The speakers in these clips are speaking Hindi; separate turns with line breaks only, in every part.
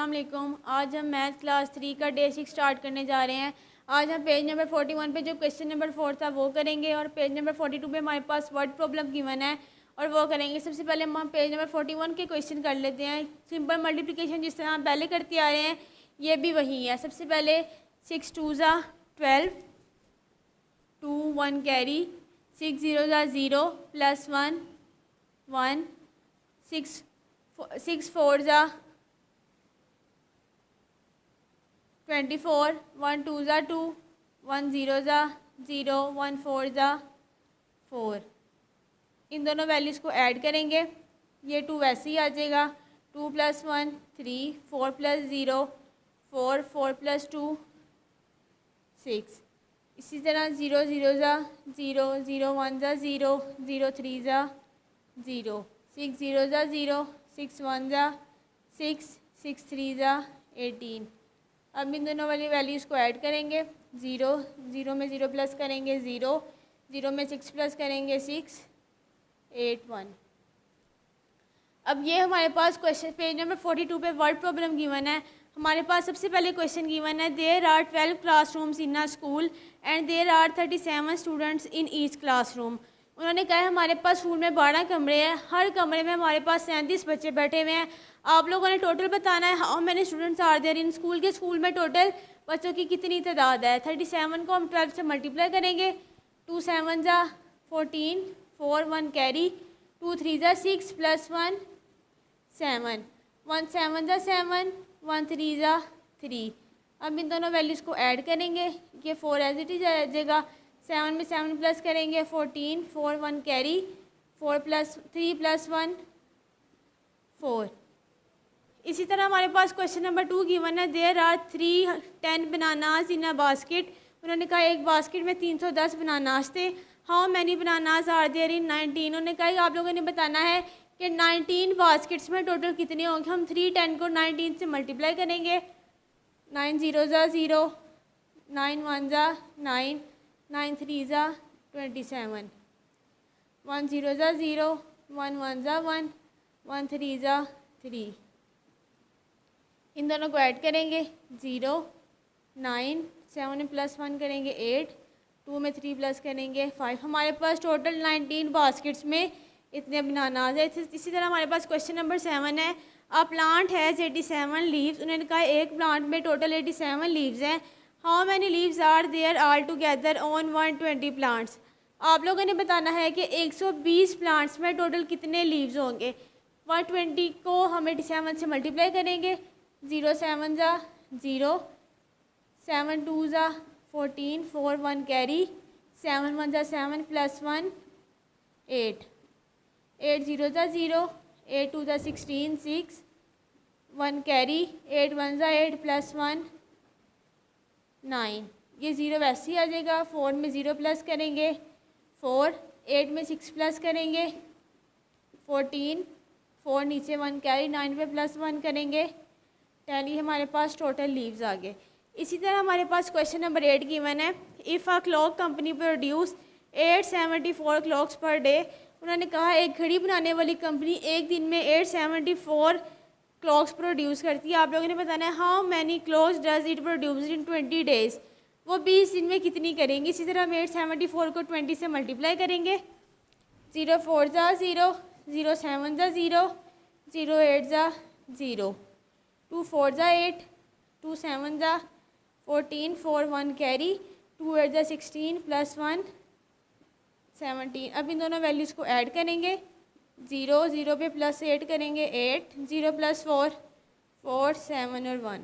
अस्सलाम वालेकुम। आज हम मैथ क्लास 3 का डे 6 स्टार्ट करने जा रहे हैं। आज हम पेज नंबर 41 पे जो क्वेश्चन नंबर 4 था वो करेंगे और पेज नंबर 42 पे हमारे पास वर्ड प्रॉब्लम गिवन है और वो करेंगे। सबसे पहले हम पेज नंबर 41 के क्वेश्चन कर लेते हैं। सिंपल मल्टीप्लिकेशन जिस तरह हम पहले करते आ रहे हैं ये भी वही है। सबसे पहले 6 2 ज़ा 12, 2 1 कैरी, 6 0 ज़ा 0 प्लस 1 1, 6 4 ज़ा 24, 1 2 ज़ा 2, 1 0 ज़ा 0, 1 4 ज़ा 4। इन दोनों वैल्यूज़ को ऐड करेंगे, ये 2 वैसे ही आ जाएगा। 2 + 1 3, 4 + 0 4, 4 + 2 6। इसी तरह 0 0 ज़ा 0, 0 1 ज़ा 0, 0 3 ज़ा 0, 6 0 ज़ा 0, 6 1 ज़ा 6, 6 3 ज़ा 18। अब इन दोनों वाली वैल्यूज़ को ऐड करेंगे। 0 0 में 0 प्लस करेंगे 0, 0 में 6 प्लस करेंगे 6, 8 1। अब ये हमारे पास क्वेश्चन पेज नंबर 42 पे वर्ड प्रॉब्लम गिवन है। हमारे पास सबसे पहले क्वेश्चन गिवन है, there are 12 classrooms in a school and there are 37 students in each classroom. उन्होंने कहा है हमारे पास स्कूल में 12 कमरे हैं, हर कमरे में हमारे पास 37 बच्चे बैठे हुए हैं। आप लोगों ने टोटल बताना है how many students are there in school के स्कूल में टोटल बच्चों की कितनी तादाद है। 37 को हम 12 से मल्टीप्लाई करेंगे। 2 7 ज़ा 14, 4 1 कैरी, 2 3 ज़ा 6 प्लस 1 7, 1 7 ज़ा 7, 1 3 ज़ा 3। अब इन दोनों वैल्यूज़ को ऐड करेंगे, ये 4 एज इट इज आ जाएगा। 7 में 7 प्लस करेंगे 14, 4 1 कैरी, 4 + 3 + 1 4। इसी तरह हमारे पास क्वेश्चन नंबर 2 गिवन है, there are 310 bananas in a basket. उन्होंने कहा एक बास्केट में 310 बनानाज थे। How many bananas are there in 19। उन्होंने कहा कि आप लोगों ने बताना है कि 19 बास्केट्स में टोटल कितने होंगे। हम 310 को 19 से मल्टीप्लाई करेंगे। 9 0 ज़ा 0, 9 1 ज़ा 9, 9 3 ज़ा 27, 1 0 ज़ा 0, 1 1 ज़ा 1, 1 3 ज़ा 3। इन दोनों को ऐड करेंगे। 0 9, 7 में प्लस 1 करेंगे 8, 2 में 3 प्लस करेंगे 5। हमारे पास टोटल 19 बास्केट्स में इतने बनानाज है। इसी तरह हमारे पास क्वेश्चन नंबर 7 है, अ प्लांट हैज़ 87 लीव्स। उन्होंने कहा एक प्लांट में टोटल 87 लीव्स हैं। How many leaves are there all together on 120 plants. आप लोगों ने बताना है कि 120 प्लांट्स में टोटल कितने लीव्स होंगे। 120 को हम 87 से मल्टीप्लाई करेंगे। 0 7 ज़ा 0, 7 2 ज़ा 14, 4 1 कैरी, 7 1 ज़ा 7 प्लस 1 8, 8 0 ज़ा 0, 8 2 ज़ा 16 6, 1 कैरी, 8 1 ज़ा 8 प्लस 1 9। ये 0 वैसे ही आ जाएगा। 4 में 0 प्लस करेंगे 4, 8 में 6 प्लस करेंगे 14, 4 नीचे 1 कैरी, 9 पे प्लस 1 करेंगे 10। ये हमारे पास टोटल लीव्स आ गए। इसी तरह हमारे पास क्वेश्चन नंबर 8 गिवन है, if a clock company produce 874 clocks per day. उन्होंने कहा एक घड़ी बनाने वाली कंपनी एक दिन में 874 क्लॉक्स प्रोड्यूस करती है। आप लोगों ने बताना है how many clocks does it produce in 20 days. वो 20 दिन में कितनी करेंगी। इसी तरह हम 874 को 20 से मल्टीप्लाई करेंगे। 0 4 ज़ा 0, 0 7 ज़ा 0, 0 8 ज़ा 0, 2 4 ज़ा 8, 2 7 ज़ा 14, 4 1 कैरी, 2 8 ज़ा 16 प्लस 1 17। अब इन दोनों वैल्यूज़ को ऐड करेंगे। 0 0 पे प्लस 8 करेंगे 8, 0 + 4 4 7 और 1।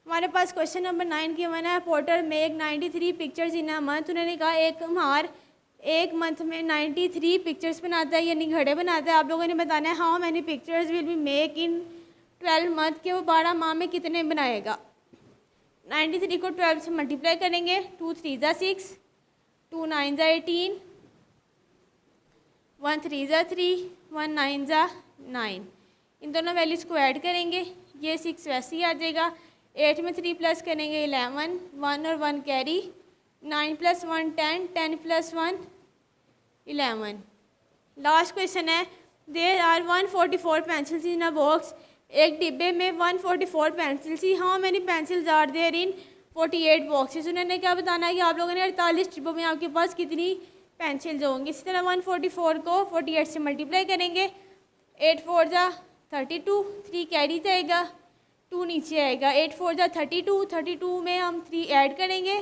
हमारे पास क्वेश्चन नंबर 9 गिवन है, porter make 93 pictures in a month. उन्होंने कहा एक कुम्हार एक मंथ में 93 पिक्चर्स बनाता है यानी घड़े बनाता है। आप लोगों ने बताना है how many pictures will be make in 12 month के वो 12 माह में कितने बनाएगा। 93 को 12 से मल्टीप्लाई करेंगे। 2 3 ज़ा 6, 2 9 ज़ा 18, 1 3 ज़ा 3, 1 9 ज़ा 9। इन दोनों वैल्यूज़ को ऐड करेंगे। ये 6 वैसे ही आ जाएगा। 8 में 3 प्लस करेंगे 11, 1 और 1 कैरी, 9 + 1 10, 10 + 1 11। लास्ट क्वेश्चन है, there are 144 pencils in a box एक डिब्बे में 144 पेंसिल थी। How many pencils are there in 48 boxes. उन्होंने क्या बताना है कि आप लोगों ने 48 डिब्बों में आपके पास कितनी पेंसिल्स होंगी। इसी तरह 144 को 48 से मल्टीप्लाई करेंगे। 8 4 जा 32, 3 कैरी जाएगा, 2 नीचे आएगा। 8 4 जा 32, 32 में हम 3 ऐड करेंगे,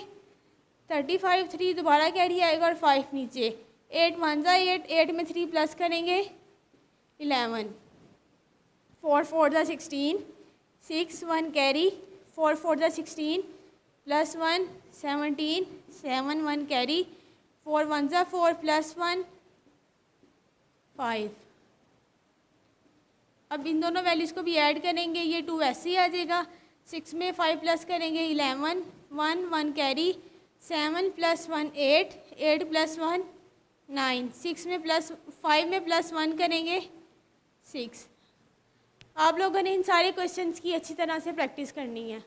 35, 3 दोबारा कैरी आएगा और 5 नीचे। 8 1 जा 8, 8 में 3 प्लस करेंगे 11, 4 4 जा 16, 6 1 कैरी, 4 4 जा 16 प्लस 1 17, 7 1 कैरी, 4 1 जा 4 प्लस 1 5। अब इन दोनों वैल्यूज़ को भी ऐड करेंगे, ये 2 ऐसे ही आ जाएगा। 6 में 5 प्लस करेंगे 11, 1 1 कैरी, 7 प्लस 1 8, 8 प्लस 1 9, 6 में प्लस 5 में प्लस 1 करेंगे 6। आप लोगों ने इन सारे क्वेश्चंस की अच्छी तरह से प्रैक्टिस करनी है।